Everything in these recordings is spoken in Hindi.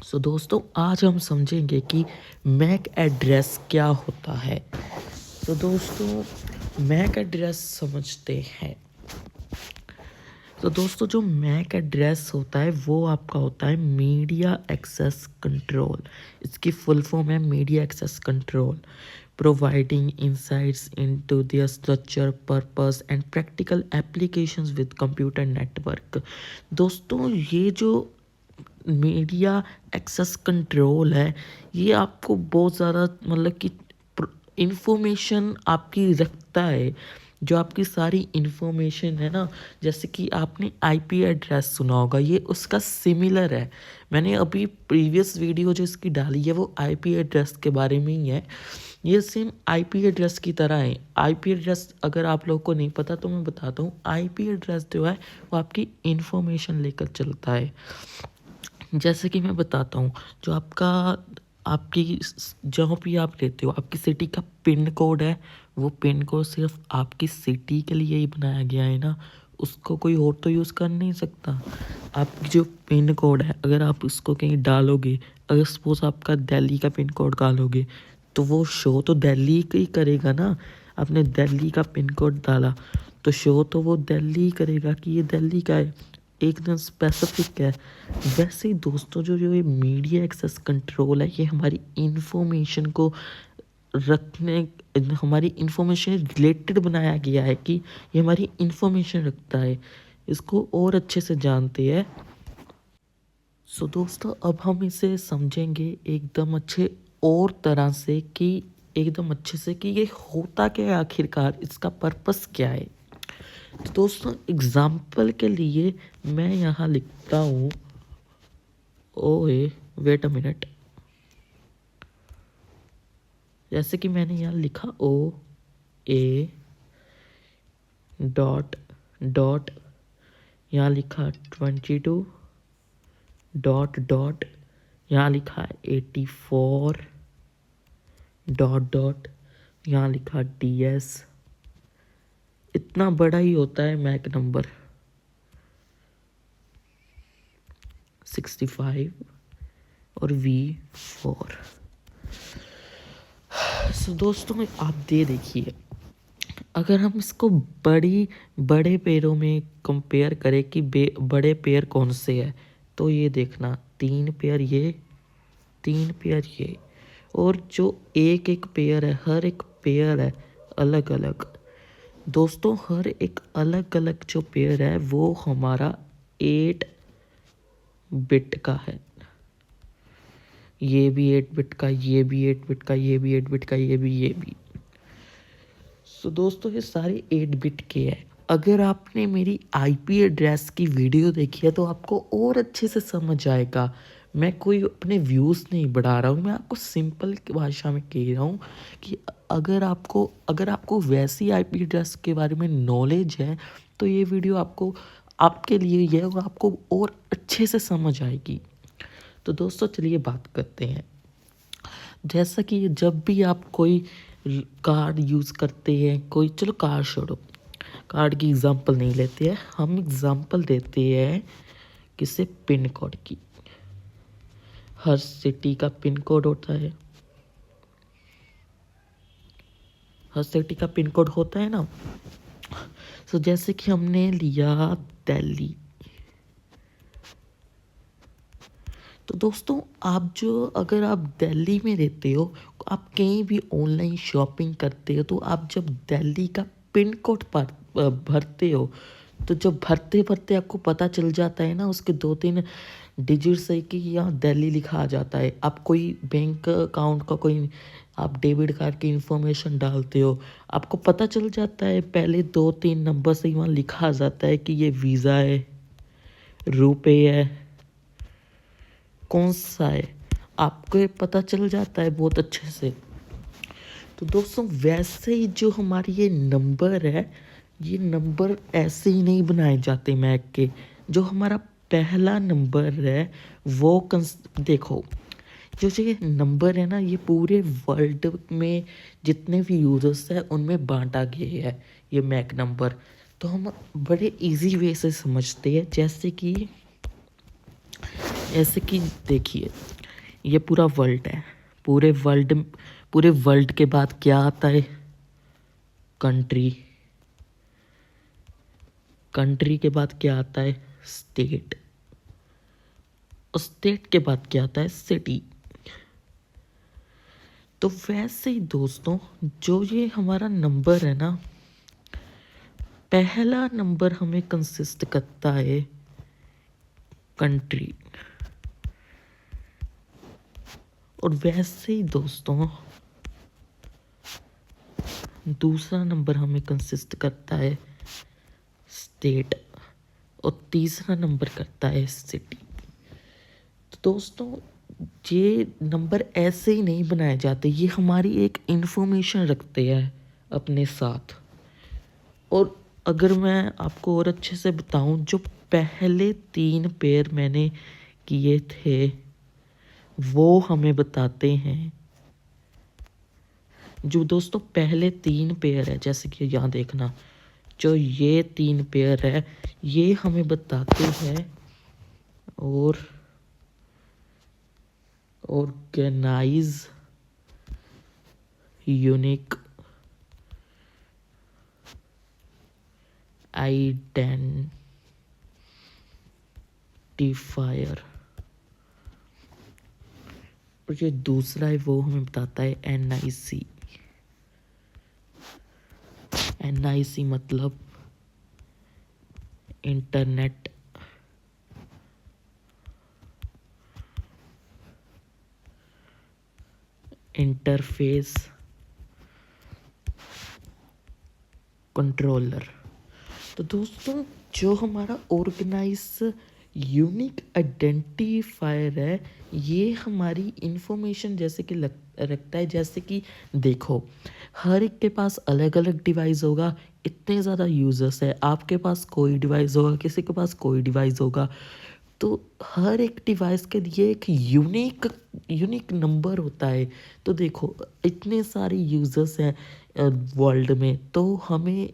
सो दोस्तों आज हम समझेंगे कि मैक एड्रेस क्या होता है। तो दोस्तों मैक एड्रेस समझते हैं। तो दोस्तों जो मैक एड्रेस होता है वो आपका होता है मीडिया एक्सेस कंट्रोल। इसकी फुल फॉर्म है media access control, providing insights into the structure, purpose and practical applications with computer network. दोस्तों ये जो मीडिया एक्सेस कंट्रोल है ये आपको बहुत ज़्यादा मतलब कि इंफॉर्मेशन आपकी रखता है। जो आपकी सारी इंफॉर्मेशन है ना, जैसे कि आपने आईपी एड्रेस सुना होगा, ये उसका सिमिलर है। मैंने अभी प्रीवियस वीडियो जो इसकी डाली है वो आईपी एड्रेस के बारे में ही है। ये सेम आईपी एड्रेस की तरह है। आईपी एड्रेस अगर आप लोगों को नहीं पता तो मैं बताता हूँ। आईपी एड्रेस जो है वो आपकी इंफॉर्मेशन लेकर चलता है। जैसे कि मैं बताता हूँ, जो आपकी जहाँ भी आप रहते हो आपकी सिटी का पिन कोड है, वो पिन कोड सिर्फ आपकी सिटी के लिए ही बनाया गया है ना, उसको कोई और तो यूज़ कर नहीं सकता। आपकी जो पिन कोड है अगर आप उसको कहीं डालोगे, अगर सपोज आपका दिल्ली का पिन कोड डालोगे तो वो शो तो दिल्ली का ही करेगा ना। आपने दिल्ली का पिन कोड डाला तो शो तो वो दिल्ली ही करेगा कि ये दिल्ली का है, एकदम स्पेसिफिक है। वैसे ही दोस्तों जो जो ये मीडिया एक्सेस कंट्रोल है ये हमारी इंफॉर्मेशन को रखने, हमारी इंफॉर्मेशन रिलेटेड बनाया गया है कि ये हमारी इंफॉर्मेशन रखता है। इसको और अच्छे से जानते हैं। सो दोस्तों अब हम इसे समझेंगे एकदम अच्छे और तरह से कि एकदम अच्छे से कि ये होता क्या है, आखिरकार इसका पर्पस क्या है। तो दोस्तों एग्जाम्पल के लिए मैं यहाँ लिखता हूँ ओए वेट अ मिनट। जैसे कि मैंने यहाँ लिखा ओ ए डॉट डॉट, यहाँ लिखा 22 डॉट डॉट, यहाँ लिखा 84 डॉट डॉट, यहाँ लिखा DS। इतना बड़ा ही होता है मैक नंबर 65 और V4। सो दोस्तों आप देखिए, अगर हम इसको बड़े पेयरों में कंपेयर करें कि बड़े पेयर कौन से है, तो ये देखना 3 पेयर ये, 3 पेयर ये, और जो एक एक पेयर है हर एक पेयर है अलग अलग। दोस्तों हर एक अलग अलग जो पेयर है वो हमारा 8 बिट का है। ये भी 8 बिट का, ये भी 8 बिट का, ये भी 8 बिट का, ये भी। सो दोस्तों ये सारे 8 बिट के हैं। अगर आपने मेरी आईपी एड्रेस की वीडियो देखी है तो आपको और अच्छे से समझ आएगा। मैं कोई अपने व्यूज़ नहीं बढ़ा रहा हूँ, मैं आपको सिंपल भाषा में कह रहा हूँ कि अगर आपको वैसी आईपी एड्रेस के बारे में नॉलेज है तो ये वीडियो आपके लिए ये और आपको और अच्छे से समझ आएगी। तो दोस्तों चलिए बात करते हैं। जैसा कि जब भी आप कोई कार्ड यूज़ करते हैं, कोई चलो कार्ड छोड़ो, कार्ड की एग्ज़ाम्पल नहीं लेते हैं, हम एग्ज़ाम्पल देते हैं किसे, पिन कोड की। हर सिटी का पिन कोड होता है, हर सिटी का पिन कोड होता है ना। तो जैसे कि हमने लिया दिल्ली, तो दोस्तों अगर आप दिल्ली में रहते हो, आप कहीं भी ऑनलाइन शॉपिंग करते हो, तो आप जब दिल्ली का पिन कोड पर भरते हो, तो जब भरते भरते आपको पता चल जाता है ना, उसके 2-3 डिजिट से कि यहाँ दिल्ली लिखा आ जाता है। आप कोई बैंक अकाउंट का कोई आप डेबिट कार्ड की इंफॉर्मेशन डालते हो, आपको पता चल जाता है पहले 2-3 नंबर से वहाँ लिखा आ जाता है कि ये वीज़ा है, रुपए है, कौन सा है, आपको ये पता चल जाता है बहुत अच्छे से। तो दोस्तों वैसे ही जो हमारी ये नंबर है, ये नंबर ऐसे ही नहीं बनाए जाते मैक के। जो हमारा पहला नंबर है वो देखो, जो ये नंबर है ना, ये पूरे वर्ल्ड में जितने भी यूजर्स हैं उनमें बांटा गया है ये मैक नंबर। तो हम बड़े इजी वे से समझते हैं। जैसे कि देखिए ये पूरा वर्ल्ड है। पूरे वर्ल्ड के बाद क्या आता है? कंट्री। कंट्री के बाद क्या आता है? स्टेट। और स्टेट के बाद क्या आता है? सिटी। तो वैसे ही दोस्तों, जो ये हमारा नंबर है ना, पहला नंबर हमें कंसिस्ट करता है कंट्री। और वैसे ही दोस्तों, दूसरा नंबर हमें कंसिस्ट करता है स्टेट। और तीसरा नंबर करता है सिटी। तो दोस्तों, ये नंबर ऐसे ही नहीं बनाए जाते, ये हमारी एक इंफॉर्मेशन रखते हैं अपने साथ। और अगर मैं आपको और अच्छे से बताऊं, जो पहले 3 पेयर मैंने किए थे वो हमें बताते हैं, जो दोस्तों पहले 3 पेयर है, जैसे कि यहाँ देखना, जो ये 3 पेयर है ये हमें बताते हैं और ऑर्गेनाइज यूनिक आइडेंटिफायर। और जो दूसरा है वो हमें बताता है NIC। NIC मतलब इंटरनेट इंटरफेस कंट्रोलर। तो दोस्तों, जो हमारा ऑर्गेनाइज यूनिक आइडेंटिफायर है, ये हमारी इंफॉर्मेशन जैसे कि रखता है। जैसे कि देखो, हर एक के पास अलग अलग डिवाइस होगा, इतने ज़्यादा यूज़र्स है, आपके पास कोई डिवाइस होगा, किसी के पास कोई डिवाइस होगा, तो हर एक डिवाइस के लिए एक यूनिक नंबर होता है। तो देखो, इतने सारे यूज़र्स हैं वर्ल्ड में, तो हमें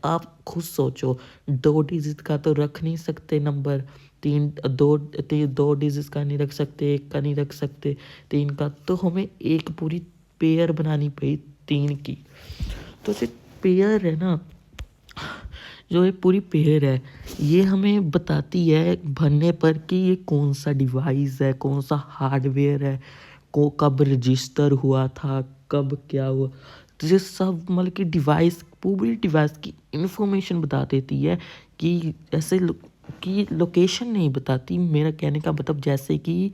आप खुद सोचो, 2 डिजिट का तो रख नहीं सकते नंबर, 2 डिजिट का नहीं रख सकते, 1 का नहीं रख सकते, 3 का, तो हमें एक पूरी पेयर बनानी पड़ी 3 की। तो जो पेयर है ना, जो ये पूरी पेयर है, ये हमें बताती है भरने पर कि ये कौन सा डिवाइस है, कौन सा हार्डवेयर है, को कब रजिस्टर हुआ था, कब क्या हुआ। तो ये सब मतलब कि पूरी डिवाइस की इंफॉर्मेशन बता देती है। कि ऐसे कि लोकेशन नहीं बताती, मेरा कहने का मतलब जैसे कि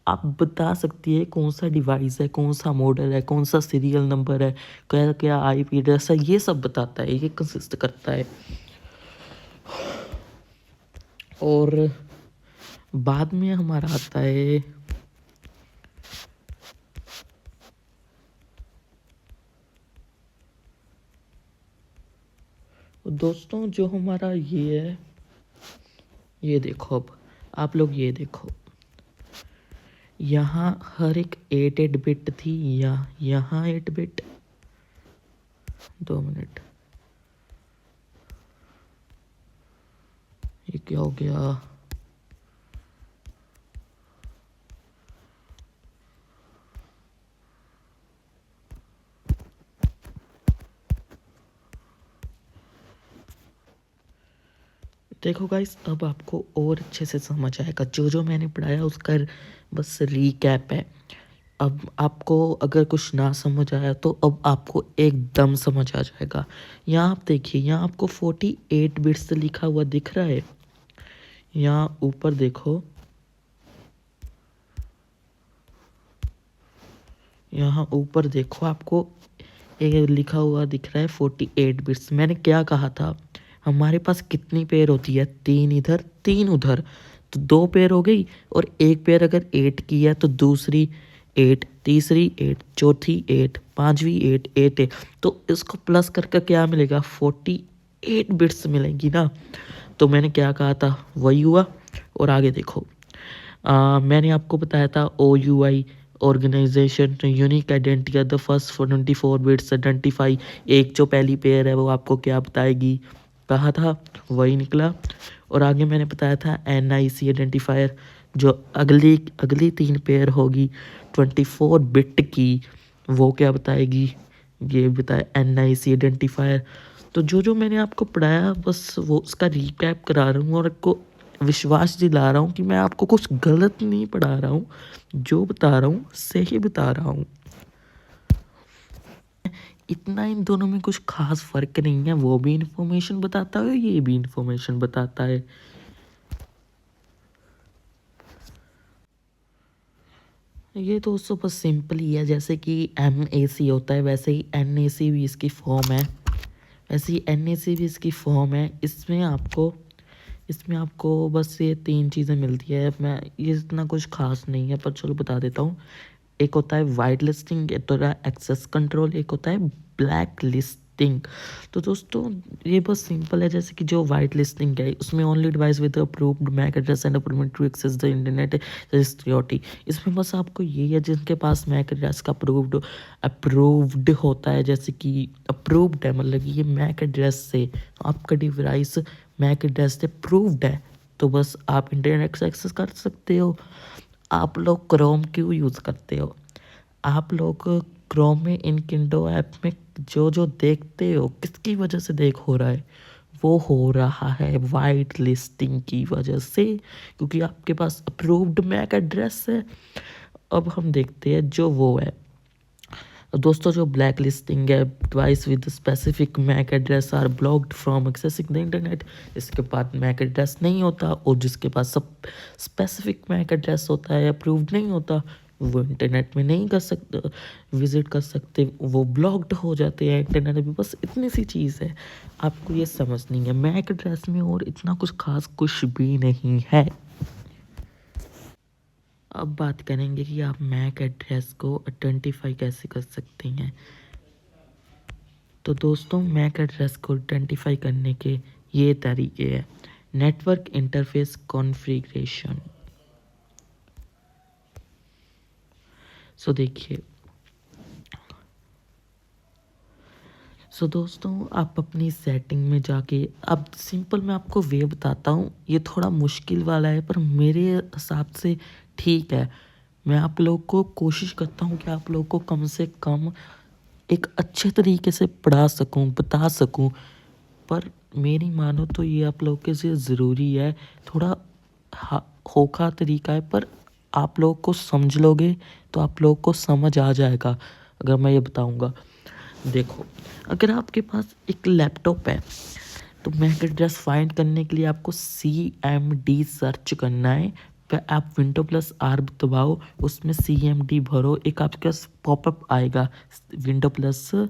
आप बता सकती है कौन सा डिवाइस है, कौन सा मॉडल है, कौन सा सीरियल नंबर है, क्या क्या IP एड्रेस है, ये सब बताता है, ये कंसिस्ट करता है। और बाद में हमारा आता है दोस्तों, जो हमारा ये है, ये देखो, अब आप लोग ये देखो, यहाँ हर एक 8 बिट थी, या यहाँ 8 बिट, 2 मिनट, ये क्या हो गया? देखो गाइस, अब आपको और अच्छे से समझ आएगा। जो जो मैंने पढ़ाया उसका बस रीकैप है। अब आपको अगर कुछ ना समझ आया तो अब आपको एकदम समझ आ जाएगा। यहाँ आप देखिए, यहाँ आपको 48 बिट्स लिखा हुआ दिख रहा है। यहाँ ऊपर देखो, यहाँ ऊपर देखो, आपको एक लिखा हुआ दिख रहा है 48 बिट्स। मैंने क्या कहा था, हमारे पास कितनी पेयर होती है? 3 इधर 3 उधर, तो 2 पेयर हो गई। और एक पेयर अगर 8 की है तो दूसरी 8, तीसरी 8, चौथी 8, पांचवी 8, 8 है। तो इसको प्लस करके क्या मिलेगा? 48 बिट्स मिलेंगी ना। तो मैंने क्या कहा था वही हुआ। और आगे देखो, मैंने आपको बताया था OUI organization unique identity the first 24 bits identify. एक जो पहली पेयर है वो आपको क्या बताएगी, कहा था, वही निकला। और आगे मैंने बताया था NIC आइडेंटिफायर, जो अगली अगली 3 पेयर होगी 24 बिट की, वो क्या बताएगी, ये बताए NIC आइडेंटिफायर। तो जो जो मैंने आपको पढ़ाया बस वो उसका रिकैप करा रहा हूँ और आपको विश्वास दिला रहा हूँ कि मैं आपको कुछ गलत नहीं पढ़ा रहा हूँ, जो बता रहा हूँ सही बता रहा हूँ। इतना इन दोनों में कुछ खास फर्क नहीं है, वो भी इंफॉर्मेशन बताता है, ये भी इंफॉर्मेशन बताता है। ये दोस्तों बस सिंपल ही है, जैसे कि MAC होता है वैसे ही NAC भी इसकी फॉर्म है, वैसे ही NAC भी इसकी फॉर्म है। इसमें आपको बस ये 3 चीज़ें मिलती है। मैं ये इतना कुछ खास नहीं है पर चलो बता देता हूँ। एक होता है वाइट लिस्टिंग, एक होता है एक्सेस कंट्रोल, एक होता है ब्लैक लिस्टिंग। तो दोस्तों ये बस सिंपल है, जैसे कि जो वाइट लिस्टिंग है उसमें only device with approved MAC address and permit to access the internet security. इसमें बस आपको यही है जिनके पास मैक एड्रेस का अप्रूव्ड होता है, जैसे कि अप्रूव्ड है मतलब ये मैक एड्रेस से आपका डिवाइस मैक एड्रेस से अप्रूव्ड है, तो बस आप इंटरनेट से एक्सेस कर सकते हो। आप लोग क्रोम क्यों यूज़ करते हो? आप लोग क्रोम में इन किंडो ऐप में जो जो देखते हो किसकी वजह से देख हो रहा है? वो हो रहा है वाइट लिस्टिंग की वजह से, क्योंकि आपके पास अप्रूव्ड मैक एड्रेस है। अब हम देखते हैं जो वो है दोस्तों, जो ब्लैक लिस्टिंग है, device with specific MAC address are blocked from accessing the internet. इसके बाद मैक एड्रेस नहीं होता और जिसके पास सब स्पेसिफिक मैक एड्रेस होता है, अप्रूव्ड नहीं होता, वो इंटरनेट में नहीं कर सकते, विजिट कर सकते, वो ब्लॉक्ड हो जाते हैं इंटरनेट में। बस इतनी सी चीज़ है, आपको ये समझनी है मैक एड्रेस में, और इतना कुछ खास कुछ भी नहीं है। अब बात करेंगे कि आप मैक एड्रेस को आइडेंटिफाई कैसे कर सकते हैं। तो दोस्तों मैक एड्रेस को आइडेंटिफाई करने के ये तरीके हैं। Network interface configuration. देखिए दोस्तों आप अपनी सेटिंग में जाके, अब सिंपल मैं आपको वे बताता हूँ, ये थोड़ा मुश्किल वाला है पर मेरे हिसाब से ठीक है। मैं आप लोग को कोशिश करता हूँ कि आप लोग को कम से कम एक अच्छे तरीके से पढ़ा सकूं, बता सकूं, पर मेरी मानो तो ये आप लोग के लिए ज़रूरी है। थोड़ा होका तरीका है पर आप लोग को समझ लोगे तो आप लोग को समझ आ जाएगा अगर मैं ये बताऊंगा। देखो, अगर आपके पास एक लैपटॉप है तो मैक एड्रेस फाइंड करने के लिए आपको CMD सर्च करना है। फिर आप Windows+R दबाओ, उसमें CMD भरो, एक आपके पास पॉपअप आएगा Windows+R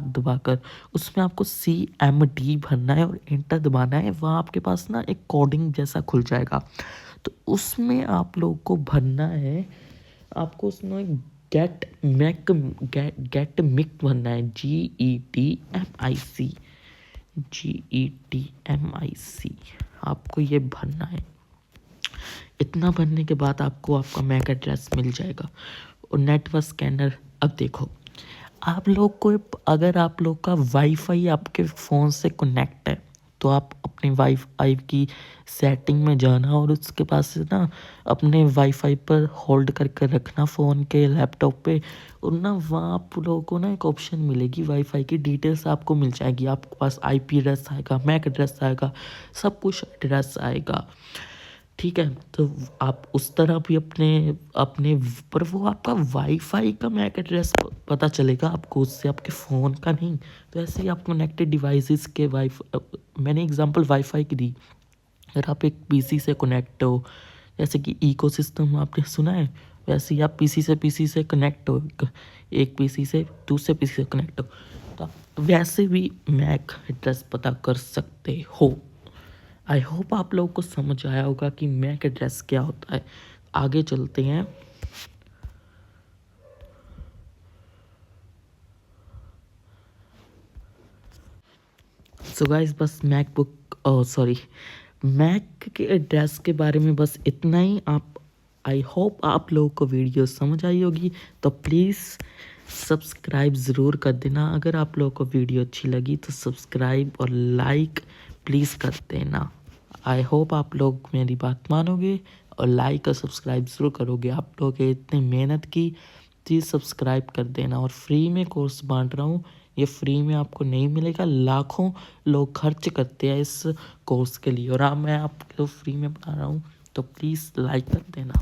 दबाकर, उसमें आपको CMD भरना है और एंटर दबाना है। वहाँ आपके पास ना एक कोडिंग जैसा खुल जाएगा, तो उसमें आप लोग को भरना है, आपको उसमें गेट मिक भरना है, GETMIC आपको ये भरना है। इतना भरने के बाद आपको आपका मैक एड्रेस मिल जाएगा। और नेटवर्क स्कैनर, अब देखो आप लोग को, अगर आप लोग का वाईफाई आपके फ़ोन से कनेक्ट है तो आप अपने वाईफाई की सेटिंग में जाना और उसके पास से ना अपने वाईफाई पर होल्ड करके रखना फ़ोन के लैपटॉप पे, और ना वहाँ आप लोगों को ना एक ऑप्शन मिलेगी, वाईफाई की डिटेल्स आपको मिल जाएगी। आपके पास IP एड्रेस आएगा, मैक एड्रेस आएगा, सब कुछ एड्रेस आएगा, ठीक है। तो आप उस तरह भी अपने अपने पर वो आपका वाईफाई का मैक एड्रेस पता चलेगा आपको, उससे आपके फ़ोन का नहीं। तो ऐसे ही आप कनेक्टेड डिवाइसेस के मैंने एग्जांपल वाईफाई की दी। अगर आप एक PC से कनेक्ट हो, जैसे कि इकोसिस्टम आपने सुना है, वैसे ही आप PC से कनेक्ट हो, एक PC से दूसरे PC से कनेक्ट हो, तो आप वैसे भी मैक एड्रेस पता कर सकते हो। आई होप आप लोगों को समझ आया होगा कि मैक एड्रेस क्या होता है। आगे चलते हैं। गाइस बस मैक के एड्रेस के बारे में बस इतना ही। आई होप आप लोगों को वीडियो समझ आई होगी, तो प्लीज़ सब्सक्राइब ज़रूर कर देना। अगर आप लोगों को वीडियो अच्छी लगी तो सब्सक्राइब और लाइक प्लीज़ कर देना। आई होप आप लोग मेरी बात मानोगे और लाइक और सब्सक्राइब ज़रूर करोगे। आप लोग इतनी मेहनत की, प्लीज़ सब्सक्राइब कर देना। और फ्री में कोर्स बांट रहा हूँ, ये फ्री में आपको नहीं मिलेगा। लाखों लोग खर्च करते हैं इस कोर्स के लिए, और अब मैं आपको फ्री में बता रहा हूँ, तो प्लीज़ लाइक कर देना।